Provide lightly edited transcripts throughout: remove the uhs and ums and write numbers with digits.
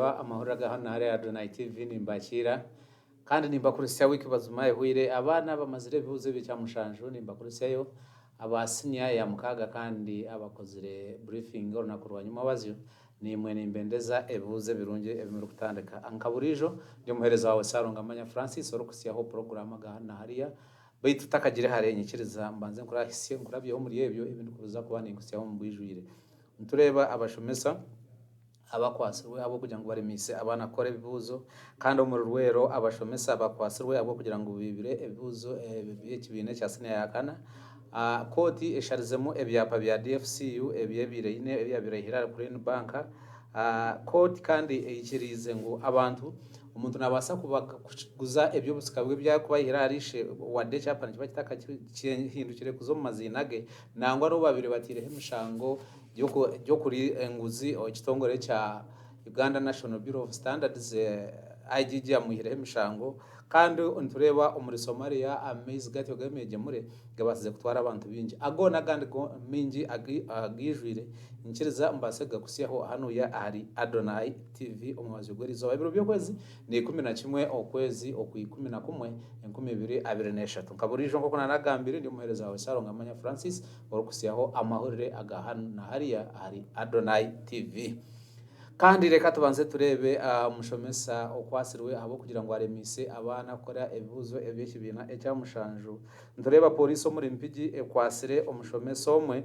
tureba amahoro AGAHANU NA HARIYA AdonaiTv nimbakira kandi nimbakurisiya wiki bazumaye huire abana bamazire bibuze bicamushanju nimbakurisiyayo abasinya ya mukaga kandi abakozire briefing orunaku nyuma wazyo nimwe nimbendeza ebuze birunge ebimuru kutandika ankaburijo ndio muhereza wawe Saronga Amanya Francis orokusiyaho program AGAHANU NA HARIYA baitu takagire hare nyikiriza mbanze nkurahisiye nkurabyeho muri ebyo ibintu kuza kuba ninkusiyaho mubwijwire ntureba abashomesa abakwasirwe abo kugira ngo baremise abana kore bibuzo kandi mu rwero abashomesa abakwasirwe abo kugira ngo bibire ebibuzo bibiye kibine cya sene yakana koti esharizemo ebyapa bya DFCU ebyebire ine ebyabire hirara kuri banka koti kandi ikirize ngo abantu umuntu nabasa kubaguza ebyo busikabwe byakuba hirarishe wade cyapa nikiba kitaka hindukire kuzo mu mazinage nangwa ro babire batirehe mishango yo kuri enguzi o kitongore cha Uganda National Bureau of Standards IGG amuhirehe mishango kandi ontureba umuri Somalia amezi gatyo gameje muri gabasize kutwara abantu binji agona kandi minji agijwire nkiriza mbasega kusiyaho hano ya hari AdonaiTv umwazi gwerizo babiro byokwezi ni 11 okwezi oku11 2023 nkaburijo nkoko nanagambire ndi muhereza wawe Saronga Amanya Francis orokusiyaho amahorere AGAHANU NA HARIYA hari AdonaiTv kandi reka tubanze turebe umushomesa okwasirwe abo kugira ngo aremise abana kora ebibuzo ebyekibina ecyamushanju ndureba polisi muri mpigi ekwasire umushomesa omwe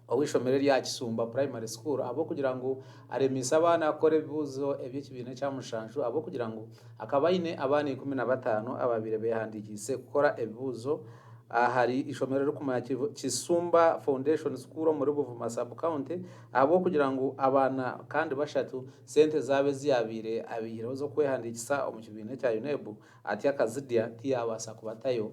owishomere rya Kisumba primary school abo kugira ngo aremise abana akore ebibuzo ebyekibina cyamushanju abo kugira ngo akabaine abana 15 ababire behandikise gukora ebibuzo hari ishomero ryo kumaya Kisumba Foundation School muri Buvuma sub county abo kugira ngo abana kandi bashatu sente zabe ziyabire abihiro zo kwehandikisa omukibine cya UNEB ati akazidia tiyabasa kubatayo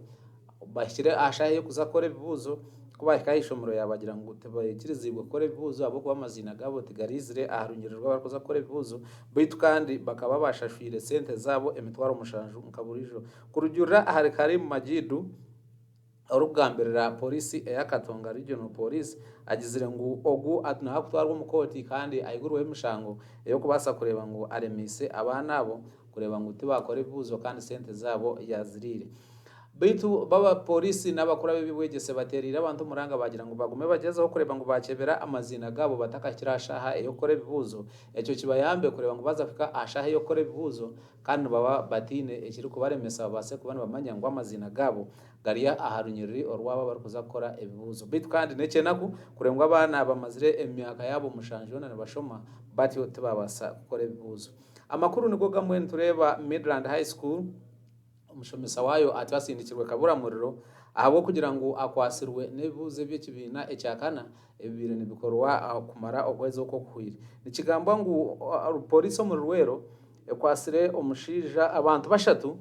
bashyire ashaye kuzakora ibibuzo kuba ikayishomero yabagira ngo tebayikirizibwe kore ibibuzo abo kuba amazina gabo tigarizire aharungirirwa barakoza kore ibibuzo bitu kandi bakaba bashashwire sente zabo emitwaro mushanju mukaburijo kurujura hari Karim Majidu orubwamberera polisi ya Katonga Regional Police agizire ngo ogu atuna kutwarwa mukoti kandi ayiguruwe mishango yo kubasa kureba ngo aremise abana abo kureba ngo tibakore bibuzo kandi sente zabo yazirire bitu baba polisi n'abakora bibwegese baterira abantu muranga bagira ngo bagume bagezeho kureba ngo bakebera amazina gabo batakakirashaha yo kore bibuzo ecyo kibayambe kureba ngo bazafika ashaha yo kore bibuzo kandi baba batine ekiri kubaremesa babase kubana bamanya ngo amazina gabo gariya aharunyiriri orwaba barukuza kora ebibuzo bitu kandi nekenaku kurengwa abana bamazire emyaka yabo mushanjona nabashoma bati tibabasa gukora ebibuzo amakuru nigo gamwe tureba Midland High School umushomesa wayo atwasindikirwe kabura muriro ahabo kugira ngo akwasirwe nebuze by'ekibina ecyakana ebibire nibikorwa kumara okwezi oko kuhira nikigamba ngo polisi mu Rwero ekwasire umushija abantu bashatu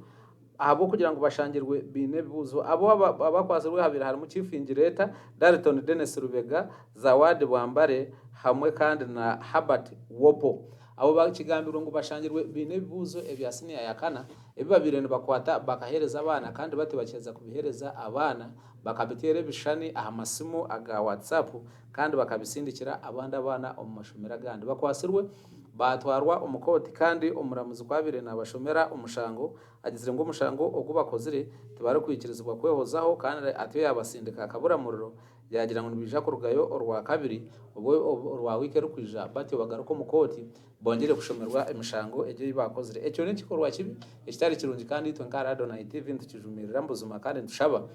ahabo kugira ngo bashangirwe bine bibuzo abo abakwasirwe habira harimo Chifingireta Dalton Dennis Rubega Zawadi Bwambare hamwe kandi na Herbert Wopo abo bakigambiro ngo bashangirwe bine bibuzo ebyasiniya yakana ebibabire bakwata bakahereza abana kandi batibakeza kubihereza abana bakabitere bishani ahamasimu aga WhatsApp kandi bakabisindikira abandi abana omumashomera gandi bakwasirwe batwarwa umukoti kandi umuramuzi kwabire nabashomera umushango agizire ngo umushango ogubakozire tibare kwikirizwa kwehozaho kandi atiyo yabasindika akabura muriro yagira ngo nibija kurugayo orwa kabiri orwa wike rukwija batyo bagaruko mukoti bongere kushomerwa imishango eje bakozire ecyo ne kikorwa kibi ekitari kirungi kandi twe nkara AdonaiTv ntukijumirira mbuzuma kandi ntushaba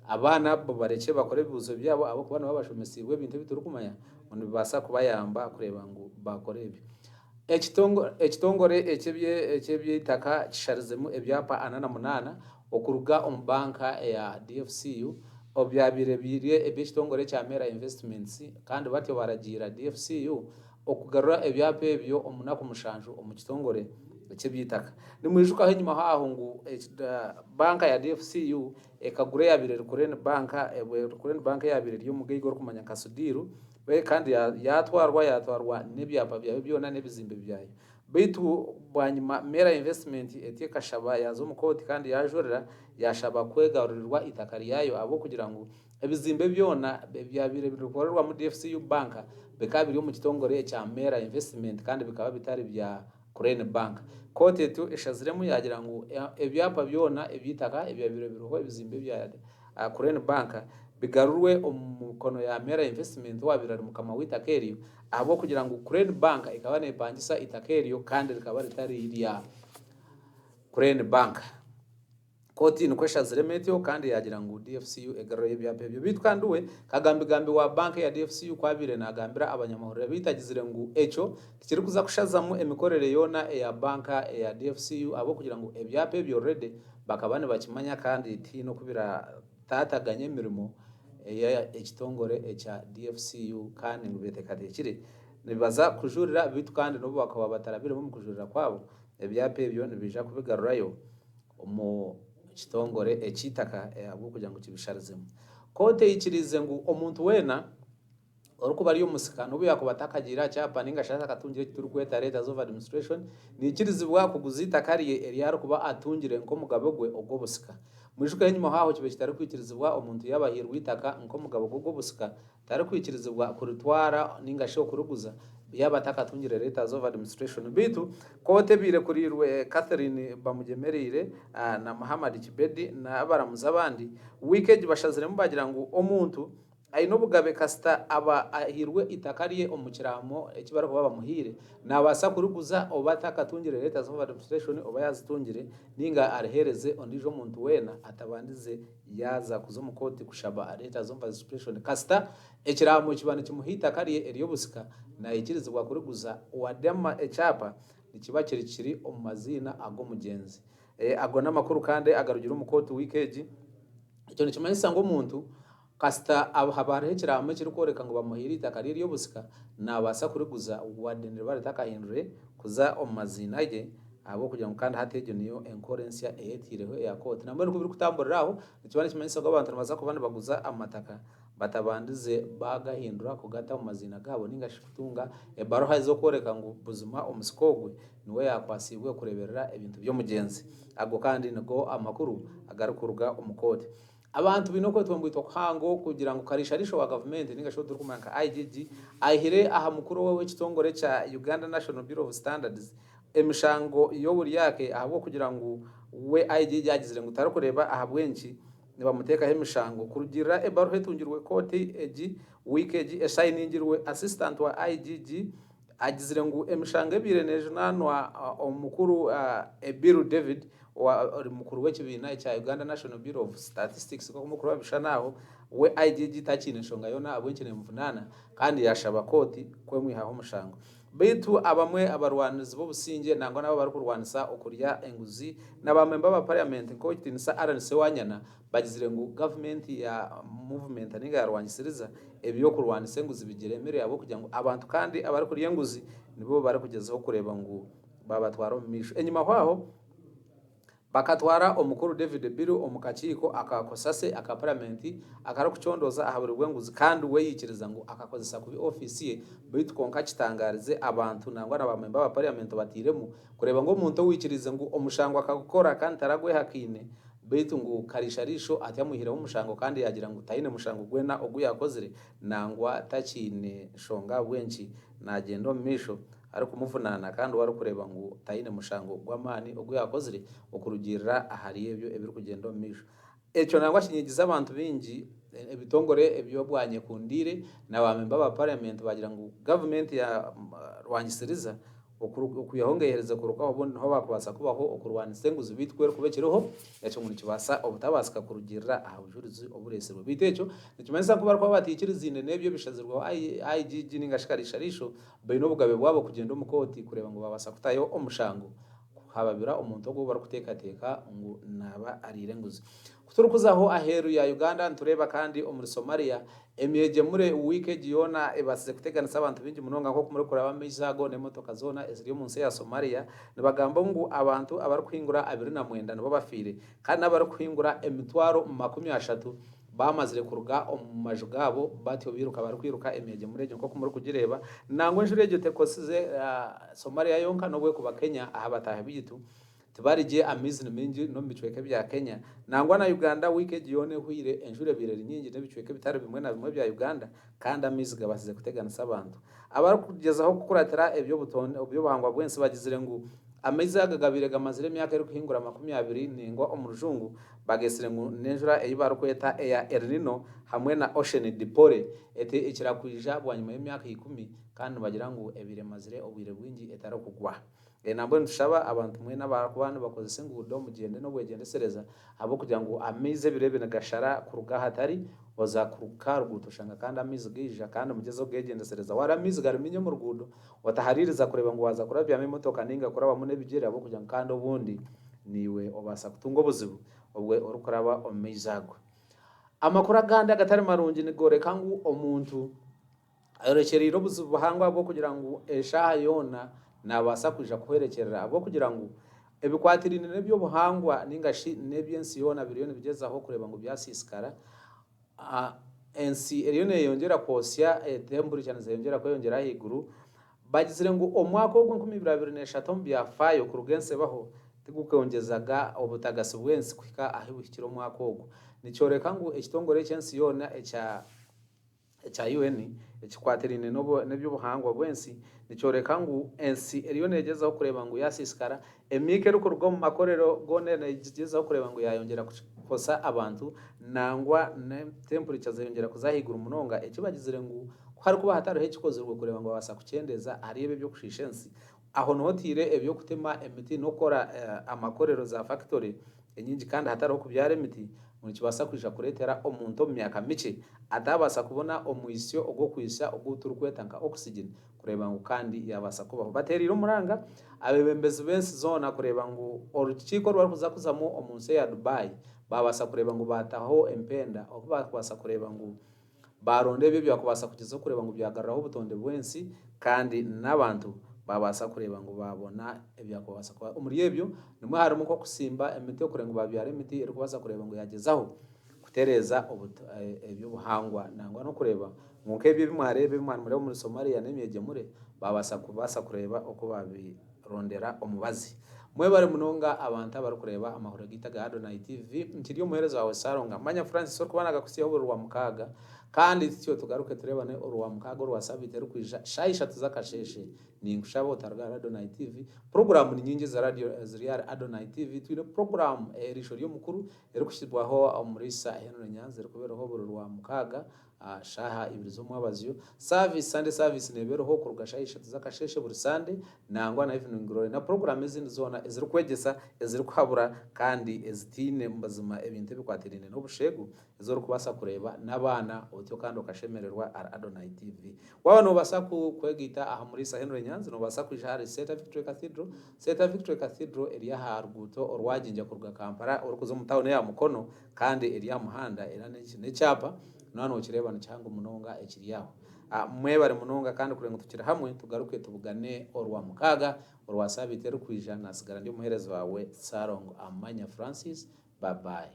abana bo bareke bakore bibuzo byabo abo kubana babashomesiwe ibintu biturukumanya ngo bibasa kubayamba kureba ngo bakore ibi ekitongore ekebye itaka kisharizemo ebyapa 88 okuruga ombanka ya DFCU obyabire biriye ebitongore cya Mera Investments kandi batyo baragira DFCU okugarura ebyapa ebyo omunako mushanju omukitongore ekibyitaka nimwijuka henyuma haho ngo banka ya DFCU ekagure yabire kurene banka yabire ryo mugeigo kumanya kasudiru we kandi yatwarwa nebyapa byayo byona nebizimbe byayo bitu bwanyuma Mera Investment etiye kashaba yazo mukoti kandi yajorera yashaba kwegarurirwa itakari yayo abo kugira ngo ebizimbe byona byabire bikorerwa mu DFCU banka bekabiri mu kitongore cya Mera Investment kandi bikaba bitari bya kurene bank kote yetu eshaziremu yagira ngo ebyapa byona ebyitaka ebyabiro biroho ebizimbe bya kurene bank bigarurwe omukono ya mera investment wabirari mukama witakerio abo kugira ngo kurene bank ikaba nepangisa itakerio kandi rikaba ritari irya kurene bank koti nukwesha ziremetyo kandi yagira ngo DFCU egarure byapye byo bitwanduwe kagambi wa bank ya DFCU kwabire nagambira abanyamahoro bitagizire ngo echo tikiri kuza kushazamu emikorere yona ya banka ya DFCU abo kugira ngo ebyapye byo already bakabane bakimanya kandi tino kubira tataganye mirimo ya ekitongore echa DFCU kandi ngo betekadekire nibaza kujurira bitu kandi no bakaba batarabire mu kujurira kwabo ebyapye byo nibija kubigarurayo kitongore ekitaka abo kugira ngo kibisharizemo kote ikirize ngo omuntu wena oruko bari yo musikano ubu yakubatagira cyapa ninga shaka katungire kituru kweta leta of administration ni ikirizibwa kuguzita kariye eriyaro kuba atungire nko mugabo gwe ogwo busika mwishuka nyuma haho kibe kitari kwikirizibwa omuntu yabahirwa itaka nko mugabo ogwo busika tari kwikirizibwa kuritwara ninga sho kuruguza yabataka tungire leta of administration bitu kote bire kurirwe Catherine bamugemerire na Muhammad Kibedi na abaramuza abandi weekend bashazire mubagira ngo omuntu aino bugabe kasta aba ahirwe itakariye omukiramo ekibara kuba bamuhire nabasa kuruguza obataka tungire leta of administration oba yazitungire ninga arihereze ondijo muntu wena atabandize yaza kuzo mukoti kushaba leta of administration kasta ekiramo kibana kimuhita kariye eriyo busika na ikirizwa kuruguza wadema echapa nikiba kirikiri omazina ago mugenzi agona makuru kandi agarugira umukoti wikeji icyo nikimanyisa ngo umuntu kasta abahabare kiramo kiri koreka ngo bamuhirita kariri yo busika nabasa kuriguza wadenere baratakahindure kuza omazina ye abo kugira ngo kandi hateje niyo encorensia eyetireho ya court nambere kubiri kutamboreraho ikibana kimanyisa ngo abantu baza kubana baguza amataka batabandize bagahindura kugata mu mazina gabo ninga shikutunga baroha zo koreka ngo buzima omusikogwe niwe yakwasibwe kureberera ibintu byo mugenzi ago kandi ngo amakuru agarukuruga umukode abantu binoko twambwitwa khango kugira ngo karisharisho wa government ninga sho durukumanka IGG ahire aha mukuru wewe kitongore cha Uganda National Bureau of Standards emishango yoburi yake ahabo kugira ngo we IGG yagizire ngo tarakureba ahabwenshi nibamuteka hemishango kurugira ebaro hetungirwe kote eji weekend esayiningirwe assistant wa IGG agizire ngo emishango ebireneje nanwa omukuru Ebiru David wa mukuru w'ekibina cya Uganda National Bureau of Statistics ko mukuru wabishanaho we IGG takine shonga yona abwenkene mvunana kandi yashaba koti kwe mwihaho mushango bitu abamwe abarwanizi bo businge nango nabo bari kurwanisa okurya enguzi n'abamemba ba parliament ko itinisa RNC wanyana bagizire ngo government ya movement ninga yarwanyisiriza ebiyo kurwanisa enguzi bigiremere yabo kugira ngo abantu kandi abari kuriye enguzi nibo bari kugezaho kureba ngo babatwara mu misho enyuma hwaho bakatwara omukuru David Biru omukachiko akakosase akaparlamenti akara kuchondoza ahaburirwe nguzi kandi we yikiriza ngo akakozesa kubi office ye bitu konka kitangarize abantu nangwa n'abamemba ba parliament batiremu kureba ngo umuntu wikirize ngo omushango akagukora kandi taragwe hakine bitu ngo karisharisho atyamuhira umushango kandi yagira ngo tayine mushango gwena ogu yakozere nangwa takine shonga bwenchi nagendo misho ari kumuvunana kandi wari kureba ngo tayine mushango gw'amani ogu yakozere okurugirira ahari ebyo ebiri kugenda misho echo nangwa shinyigiza abantu bingi ebitongore ebyo bwanye kundire n'abamemba ba parliament bagira ngo government ya rwanyisiriza okuyahongehereza kurukaho bono ho bakubasa kubaho okurwanisa enguzi bitwere kubekireho echo ngo nikibasa obutabasika kurugirira ahujurizi oburesero bitecho nikimanyisa kuba kwa batikirizinde nebyo bishazirwa IGG ningashikarisharisho bayino bugabe bwabo kugenda umukoti kureba ngo babasa kutayo omushango hababira umuntu ogo bari kutekateka ngo naba arire nguzi kuturukuzaho aheru ya Uganda ntureba kandi omuri Somalia emyeje mure weekend yona ebasize kuteganisa abantu bingi munonga nko kumuri kuraba mizago ne motoka zona eziri munsi ya Somalia nibagamba ngo abantu abari kuhingura 29 nabo bafire kandi abari kuhingura emitwaro 30 bamazire kuruga omumaju gabo batyo biruka bari kwiruka emyeje mureje nko kumuri kugireba nangwe njureje tekosize Somalia yonka nobwe kuba Kenya aha bataha bitu tibarije amizi mingi no bichweke bya Kenya nangwa na Uganda wike gione huire enjure bireri nyingi n'ebichweke bitari bimwe na bimwe bya Uganda kandi amizi gabasize kutegana sabantu abari kugezaho kukuratira ebyo butonde obyo bahangwa bwense bagizire ngo amezi agagabire gamazire myaka eri kuhingura 20 ningwa omurujungu bagesire ngo nenjura eyibara kweta ya El Nino hamwe na Ocean Dipole ete ikirakwija bwanyuma y'imyaka 10 kandi bagira ngo ebire mazire obwire bwingi etaro kugwa nambwe ntushaba abantu mwe n'abakubana bakozese ngudo mugende no bwegendesereza abo kugira ngo ameze birebe nagashara kuruga hatari oza kuruka rugutushanga kandi amizi gija kandi mugezo bwegendesereza wara amizi gariminye mu rugudo watahaririza kureba ngo waza kurabya imotoka ninga kuraba mune bigere abo kugira ngo kandi obundi niwe obasa kutunga obuzibu obwe orukuraba omizago amakuru aganda gatari marungi nigore kangu omuntu ayorekeriro obuzibu buhangwa bwo kugira ngo eshaha yona nabasa kuja kuherekerera abo kugira ngo ebikwatirine nebyo buhangwa ningashi nebyensi yona biriyone bigezaho kureba ngo byasisikara ensi eriyone yongera kosya etemburi cyane zayongera kweyongera higuru bagizire ngo omwaka wo 2023 byafayo ku rugense baho tigukongezaga obutagasi bwensi kwika ahibukiro mwaka wo nicyoreka ngo ekitongore cyensi yona echa UN ekikwatirine nebyo buhangwa bwensi nicyoreka ngo ensi eriyo negezaho kureba ngo yasisikara emike ruko rwo mu makorero gone negezaho kureba ngo yayongera kosa abantu nangwa ne temperature zayongera kuzahigura umunonga ekibagizire ngo kwari kuba hatari hekikozerwe kureba ngo basa kucendeza ariye byo kushishensi aho notire ebyo kutema emiti no kora amakorero za factory enyingi kandi hatari kubyara emiti mu kibasa kwisha kuretera omuntu mu myaka mike atabasa kubona omwisyo ogwo kwisha oguturukwetanka oxygen kureba ngo kandi yabasa kubaho baterira umuranga abebembezi bensi zona kureba ngo orukiko rwari kuzakuzamo omunsi ya Dubai babasa kureba ngo bataho empenda oko bakwasa kureba ngo baronde byo byakubasa kugizo kureba ngo byagararaho butonde bwensi kandi nabantu babasa kureba ngo babona ebyakubasa kwa umuri yebyo nimwe harimo ko kusimba emiti yo kurenga babyare emiti eri kubasa kureba ngo yagezaho kutereza ebyo buhangwa nangwa no kureba nkuko ebyo bimwarebe bimwana muri muri Somalia nemyeje mure babasa kureba uko babirondera omubazi mwe bari munonga abantu abari kureba amahoro gitaga AdonaiTv nkiriyo muhereza wawe Saronga manya Francis so kubanaga kusiya urwa mukaga kandi cyo tugaruke turebane urwa mukaga urwa sabite rukwija shayisha tuzakasheshe ni ngushabo targa AdonaiTv program ni nyingi za radio ziriya AdonaiTv twine program erisho ryo mukuru eri kushirwaho umurisa heno Nyanzi eri kubera ho urwa mukaga shaha ibirizo mwabaziyo service Sunday service nebero ho kurugashayisha tuzakasheshe buri Sunday nangwa na evening glory na program ezindi zona eziri kwegesa eziri kwabura kandi ezitine mbazima ebintu bikwatirine no bushegu ezoro kubasa kureba nabana otyo kandi okashemererwa AdonaiTv waba no basa kwegita aha muri Henry Nyanzi no basa kwijari Seeta Victory Cathedral eriya haruguto orwajinja kuruga Kampala orukuzo mu town ya Mukono kandi eriya muhanda erane n'icyapa none ukirebana cyangwa umunonga ekiriyaho mwe bari munonga kandi kurenga tukira hamwe tugaruke tubugane orwa mukaga orwa sabite rukwijana sigara ndi muherezo wawe Sarongo amanya Francis bye bye